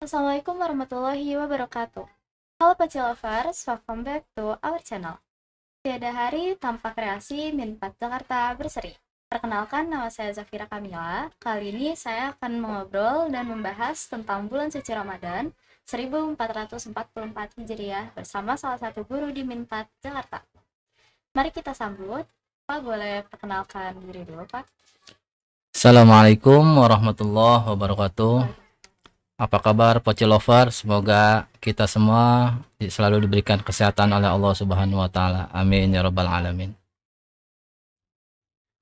Assalamualaikum warahmatullahi wabarakatuh. Halo Paci Lovers, welcome back to our channel. Tiada hari tanpa kreasi Minpat Jakarta berseri. Perkenalkan, nama saya Zafira Kamila. Kali ini saya akan mengobrol dan membahas tentang bulan suci Ramadan 1444 Hijriah bersama salah satu guru di Minpat Jakarta. Mari kita sambut. Pak, boleh perkenalkan diri dulu, Pak? Assalamualaikum warahmatullahi wabarakatuh. Apa kabar Poci Lover? Semoga kita semua selalu diberikan kesehatan oleh Allah Subhanahu wa taala. Amin ya rabbal alamin.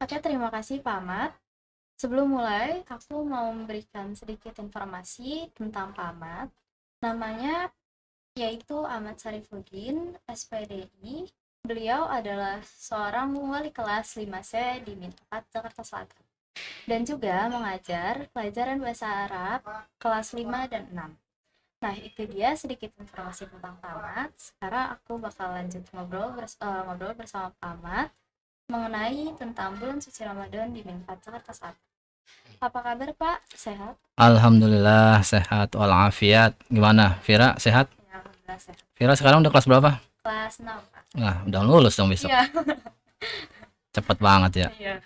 Oke, terima kasih Pak Ahmad. Sebelum mulai, aku mau memberikan sedikit informasi tentang Pak Ahmad. Namanya yaitu Ahmad Syarifuddin, SPDI. Beliau adalah seorang wali kelas 5C di Minpat, Jakarta Selatan. Dan juga mengajar pelajaran bahasa Arab kelas 5 dan 6. Nah, itu dia sedikit informasi tentang Pak Ahmad. Sekarang aku bakal lanjut ngobrol bersama Pak Ahmad mengenai tentang bulan suci Ramadan di Minpat, Jakarta Selatan. Apa kabar Pak? Sehat? Alhamdulillah sehat walafiat. Gimana? Vira sehat? Ya, alhamdulillah sehat. Vira sekarang udah kelas berapa? Kelas 6 Pak. Nah, udah lulus dong besok. Iya. Cepet banget ya. Iya.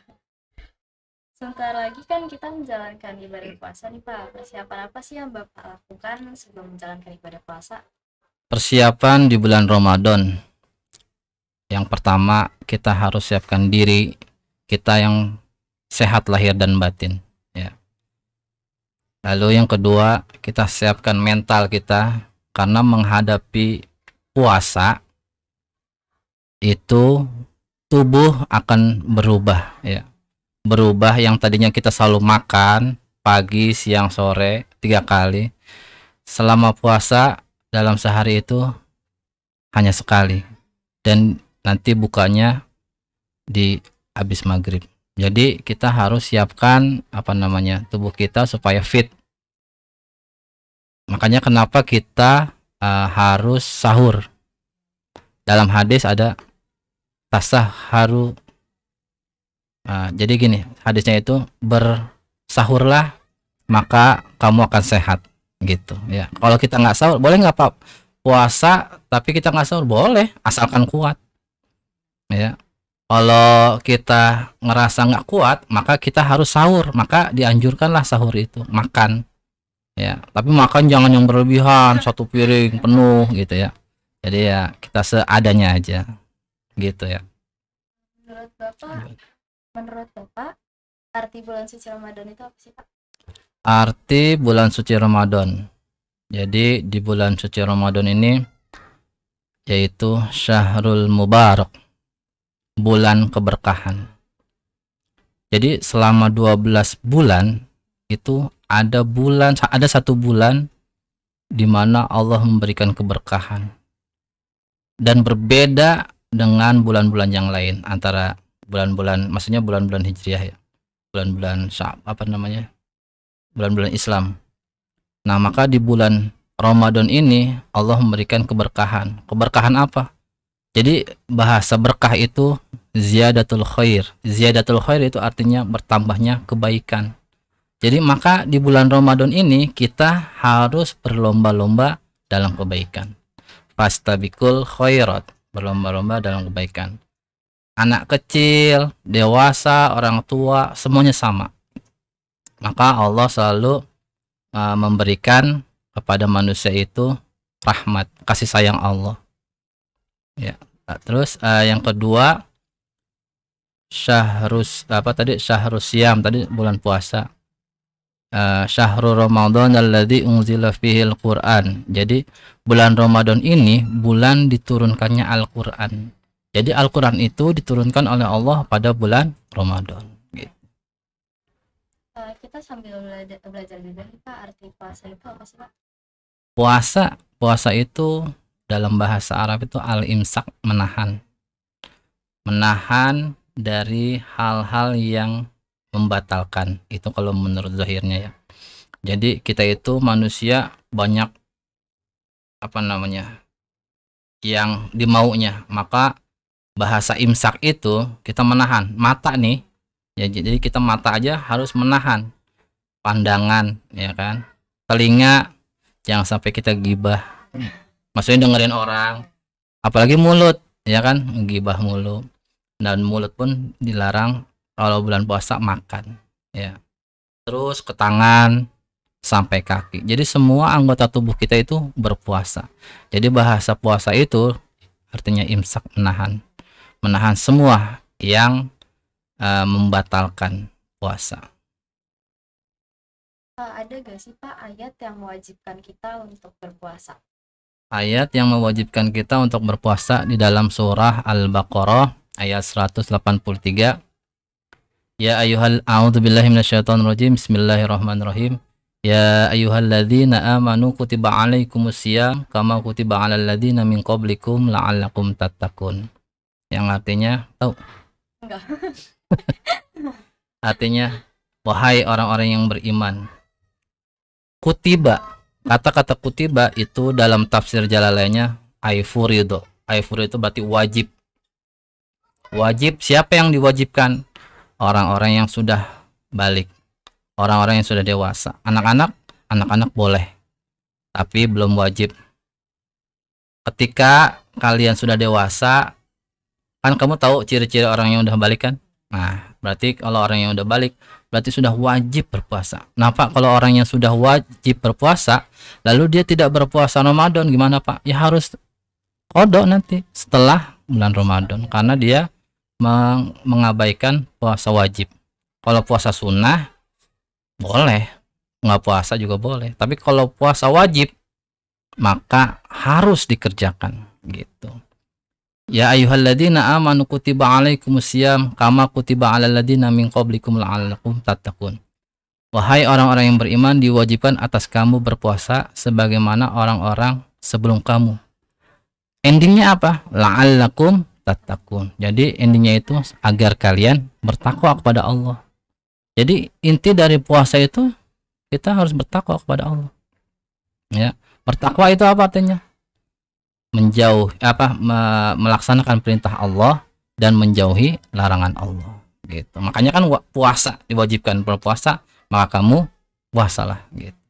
Sebentar lagi kan kita menjalankan ibadah puasa nih Pak. Persiapan apa sih yang Bapak lakukan sebelum menjalankan ibadah puasa? Persiapan di bulan Ramadan. Yang pertama, kita harus siapkan diri kita yang sehat lahir dan batin, ya. Lalu yang kedua, kita siapkan mental kita karena menghadapi puasa itu tubuh akan berubah, ya. Berubah yang tadinya kita selalu makan pagi, siang, sore 3 kali. Selama puasa dalam sehari itu hanya sekali. Dan nanti bukanya di habis maghrib. Jadi kita harus siapkan tubuh kita supaya fit. Makanya kenapa kita harus sahur. Dalam hadis ada tasaharu. Jadi gini, hadisnya itu bersahurlah maka kamu akan sehat gitu ya. Kalau kita nggak sahur, boleh nggak Pak? Puasa tapi kita nggak sahur boleh, asalkan kuat ya. Kalau kita ngerasa nggak kuat, maka kita harus sahur. Maka dianjurkanlah sahur itu makan, ya. Tapi makan jangan yang berlebihan, satu piring penuh gitu ya. Jadi ya kita seadanya aja, gitu ya. Menurut Bapak, arti bulan suci Ramadan itu apa sih Pak? Arti bulan suci Ramadan. Jadi di bulan suci Ramadan ini yaitu Syahrul Mubarak, bulan keberkahan. Jadi selama 12 bulan itu ada satu bulan di mana Allah memberikan keberkahan. Dan berbeda dengan bulan-bulan yang lain, antara bulan-bulan, maksudnya bulan-bulan Hijriah ya. Bulan-bulan bulan-bulan Islam. Nah, maka di bulan Ramadan ini Allah memberikan keberkahan. Keberkahan apa? Jadi bahasa berkah itu ziyadatul khair. Ziyadatul khair itu artinya bertambahnya kebaikan. Jadi maka di bulan Ramadan ini kita harus berlomba-lomba dalam kebaikan. Fastabikul khairat, berlomba-lomba dalam kebaikan. Anak kecil, dewasa, orang tua, semuanya sama. Maka Allah selalu memberikan kepada manusia itu rahmat, kasih sayang Allah. Ya. Terus yang kedua syahrus syam tadi bulan puasa. Syahrul Ramadan alladzi unzila fihil Qur'an. Jadi bulan Ramadan ini bulan diturunkannya Al-Qur'an. Jadi Al-Qur'an itu diturunkan oleh Allah pada bulan Ramadan. Gitu. Kita sambil belajar juga nih Pak, arti puasa itu apa sih Pak? Puasa itu dalam bahasa Arab itu al-imsak, menahan dari hal-hal yang membatalkan. Itu kalau menurut zahirnya ya. Jadi kita itu manusia banyak yang dimaunya, maka bahasa imsak itu kita menahan mata nih ya. Jadi kita mata aja harus menahan pandangan, ya kan, telinga Jangan sampai kita gibah. Maksudnya dengerin orang, apalagi mulut, ya kan, gibah mulu. Dan mulut pun dilarang kalau bulan puasa makan, ya. Terus ke tangan sampai kaki. Jadi semua anggota tubuh kita itu berpuasa. Jadi bahasa puasa itu artinya imsak, menahan semua yang membatalkan puasa. Ada gak sih Pak ayat yang mewajibkan kita untuk berpuasa? Ayat yang mewajibkan kita untuk berpuasa di dalam surah Al-Baqarah ayat 183. Ya ayyuhal a'udzubillahi minasyaitonirrajim. Bismillahirrahmanirrahim. Ya ayyuhalladzina amanu kutiba alaikumusiyam kama kutiba alal ladzina min qablikum la'allakum tattaqun. Yang artinya tahu? Enggak. Artinya wahai orang-orang yang beriman. Kutiba. Kata-kata kutiba itu dalam tafsir Jalalainnya aifurido. Aifurido itu berarti wajib. Wajib siapa yang diwajibkan? Orang-orang yang sudah balik. Orang-orang yang sudah dewasa. Anak-anak boleh. Tapi belum wajib. Ketika kalian sudah dewasa, kan kamu tahu ciri-ciri orang yang udah balik kan? Nah, berarti kalau orang yang udah balik, berarti sudah wajib berpuasa. Nah Pak, kalau orang yang sudah wajib berpuasa, lalu dia tidak berpuasa Ramadan, gimana Pak? Ya harus qada nanti setelah bulan Ramadan, karena dia mengabaikan puasa wajib. Kalau puasa sunnah, boleh. Nggak puasa juga boleh. Tapi kalau puasa wajib, maka harus dikerjakan. Gitu. Ya ayyuhalladzina amanu kutiba alaikumusiyam kama kutiba alal ladzina min qablikum la'allakum tattaqun. Wahai orang-orang yang beriman, diwajibkan atas kamu berpuasa sebagaimana orang-orang sebelum kamu. Endingnya apa? La'allakum tattaqun. Jadi endingnya itu agar kalian bertakwa kepada Allah. Jadi inti dari puasa itu kita harus bertakwa kepada Allah. Ya, bertakwa itu apa artinya? Melaksanakan perintah Allah dan menjauhi larangan Allah. Gitu. Makanya kan puasa diwajibkan, berpuasa, maka kamu puasalah gitu.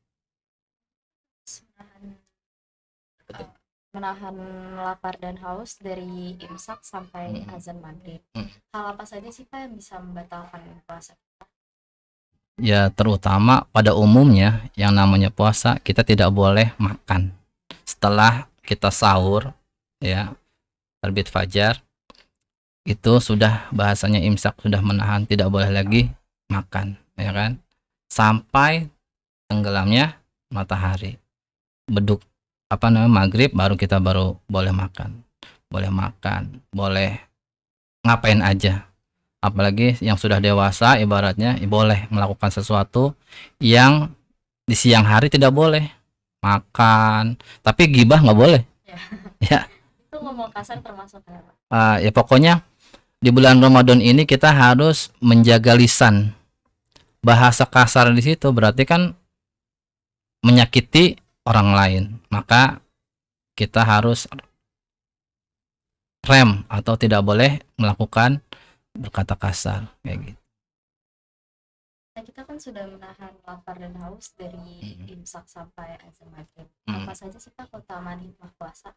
Menahan lapar dan haus dari imsak sampai azan maghrib. Hal apa saja sih Pak yang bisa membatalkan puasa kita? Ya terutama pada umumnya yang namanya puasa kita tidak boleh makan. Setelah kita sahur, ya terbit fajar, itu sudah bahasanya imsak, sudah menahan, tidak boleh lagi makan, ya kan? Sampai tenggelamnya matahari. Beduk maghrib baru kita boleh makan. Boleh ngapain aja. Apalagi yang sudah dewasa ibaratnya boleh melakukan sesuatu yang di siang hari tidak boleh. Makan, tapi gibah nggak boleh. Ya. Itu ngomong kasar termasuk apa? Ya pokoknya di bulan Ramadan ini kita harus menjaga lisan. Bahasa kasar di situ berarti kan menyakiti orang lain, maka kita harus rem atau tidak boleh melakukan berkata kasar kayak gitu. Nah, kita kan sudah menahan lapar dan haus dari imsak sampai azan maghrib. Apa saja sih Pak keutamaan hikmah puasa?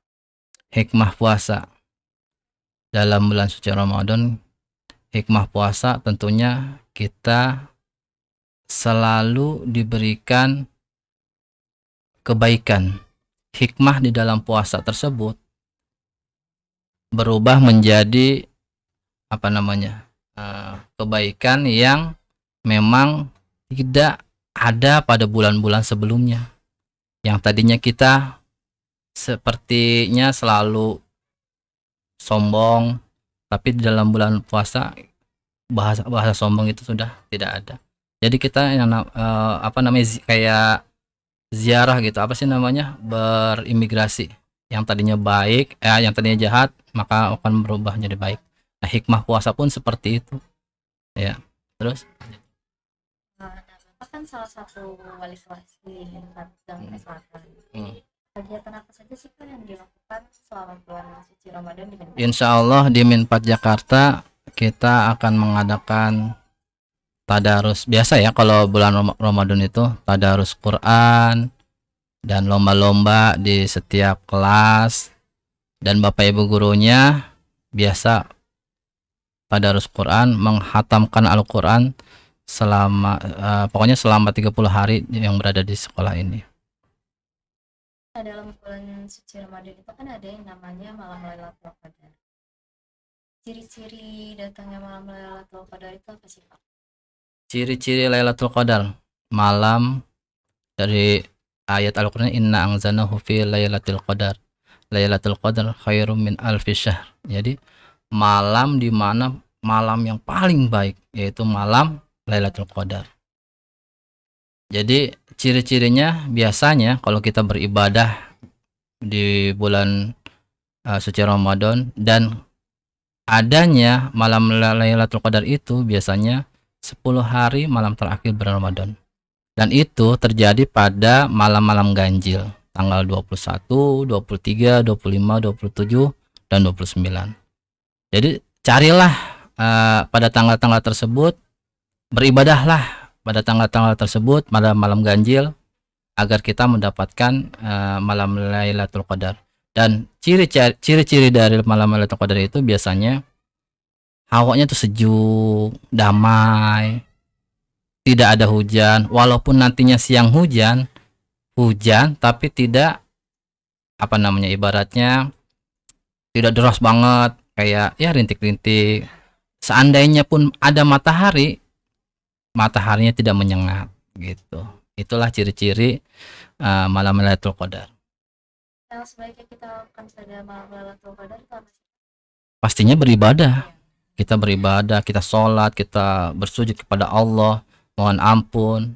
Hikmah puasa dalam bulan suci Ramadan, hikmah puasa tentunya kita selalu diberikan kebaikan. Hikmah di dalam puasa tersebut berubah menjadi kebaikan yang memang tidak ada pada bulan-bulan sebelumnya. Yang tadinya kita sepertinya selalu sombong, tapi di dalam bulan puasa bahasa sombong itu sudah tidak ada. Jadi kita kayak ziarah gitu, berimigrasi. Yang tadinya baik, yang tadinya jahat, maka akan berubah menjadi baik. Nah, hikmah puasa pun seperti itu. Ya, terus? Bapak kan salah satu wali kelas di Jakarta Selatan. Kegiatan apa saja sih Pak yang dilakukan selama bulan suci Ramadan di Minpat? Insya Allah di Minpat Jakarta kita akan mengadakan tadarus biasa ya. Kalau bulan Ramadan itu tadarus Quran, dan lomba-lomba di setiap kelas, dan Bapak Ibu gurunya biasa tadarus Quran, menghatamkan Al-Quran selama pokoknya selama 30 hari yang berada di sekolah ini. Nah, dalam bulan suci Ramadan itu kan ada yang namanya malam Lailatul Qadar. Ciri-ciri datangnya malam Lailatul Qadar itu apa sih, Pak? Ciri-ciri Lailatul Qadar, malam dari ayat Al-Quran, inna anzalnahu fi lailatul qadar. Lailatul Qadar khairum min alfi syahr. Jadi malam di mana malam yang paling baik yaitu malam Lailatul Qadar. Jadi ciri-cirinya biasanya kalau kita beribadah di bulan suci Ramadan dan adanya malam Lailatul Qadar itu biasanya 10 hari malam terakhir bulan Ramadan. Dan itu terjadi pada malam-malam ganjil, tanggal 21, 23, 25, 27, dan 29. Jadi carilah pada tanggal-tanggal tersebut, beribadahlah pada tanggal-tanggal tersebut, malam-malam ganjil, agar kita mendapatkan malam Lailatul Qadar. Dan ciri-ciri dari malam Lailatul Qadar itu biasanya hawanya tuh sejuk, damai, tidak ada hujan, walaupun nantinya siang hujan tapi tidak ibaratnya tidak deras banget kayak ya rintik-rintik. Seandainya pun ada mataharinya tidak menyengat gitu. Itulah ciri-ciri malam Lailatul Qadar. Yang sebaiknya kita lakukan pada malam Lailatul Qadar itu apa sih? Pastinya beribadah. Kita beribadah, kita sholat, kita bersujud kepada Allah, mohon ampun,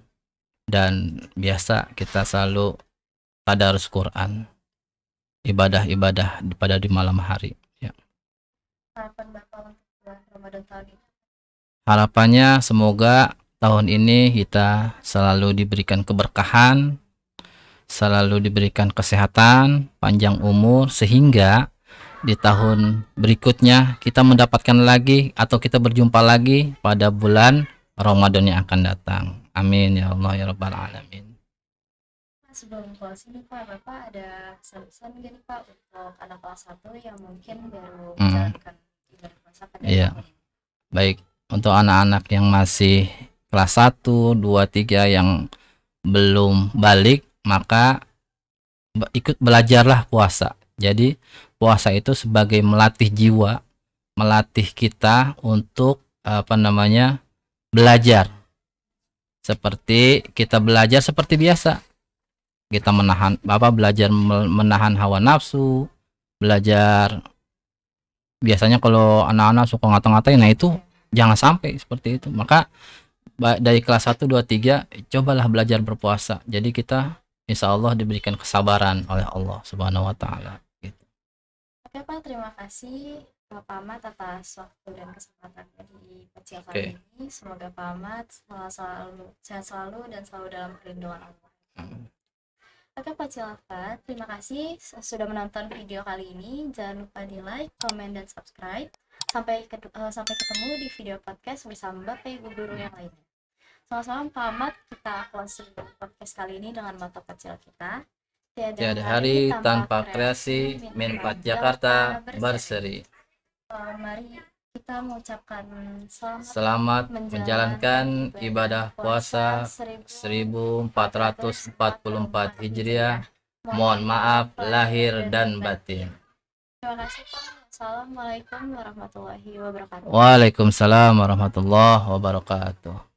dan biasa kita selalu tadarus Quran, ibadah-ibadah pada di malam hari ya. Harapan Bapak untuk bulan Ramadan tahun ini? Harapannya semoga tahun ini kita selalu diberikan keberkahan, selalu diberikan kesehatan, panjang umur, sehingga di tahun berikutnya kita mendapatkan lagi atau kita berjumpa lagi pada bulan Ramadan yang akan datang. Amin ya Allah ya Rabbal Alamin. Sebelum closing nih Pak, Bapak ada pesan-pesan gak nih Pak untuk anak kelas 1 yang mungkin baru menjalankan ibadah puasa pada Iya. tahun ini? Baik, untuk anak-anak yang masih kelas 1, 2, 3 yang belum balik, maka ikut belajarlah puasa. Jadi puasa itu sebagai melatih jiwa, melatih kita untuk belajar. Seperti kita belajar seperti biasa. Kita belajar menahan hawa nafsu, belajar. Biasanya kalau anak-anak suka ngata-ngatain, nah itu jangan sampai seperti itu. Maka dari kelas 1, 2, 3 cobalah belajar berpuasa. Jadi kita insya Allah diberikan kesabaran oleh Allah Subhanahu wa Ta'ala gitu. Oke Pak, terima kasih Pak Ahmad atas waktu dan kesempatannya di Pecil kali ini. Semoga Pak Ahmad selalu sehat selalu dan selalu dalam perlindungan Allah. Oke Pak Cilafat, terima kasih sudah menonton video kali ini. Jangan lupa di like, komen, dan subscribe. Sampai ketemu di video podcast bersama Bapak Ibu Guru yang lainnya. Sama-sama Pak Ahmad, kita closing podcast kali ini dengan motto kecil kita. Tiada hari tanpa kreasi, Menpat Jakarta berseri. Mari kita mengucapkan selamat menjalankan ibadah puasa 1444 Hijriah. Mohon maaf lahir dan batin. Terima kasih Pak. Assalamualaikum warahmatullahi wabarakatuh. Waalaikumsalam warahmatullahi wabarakatuh.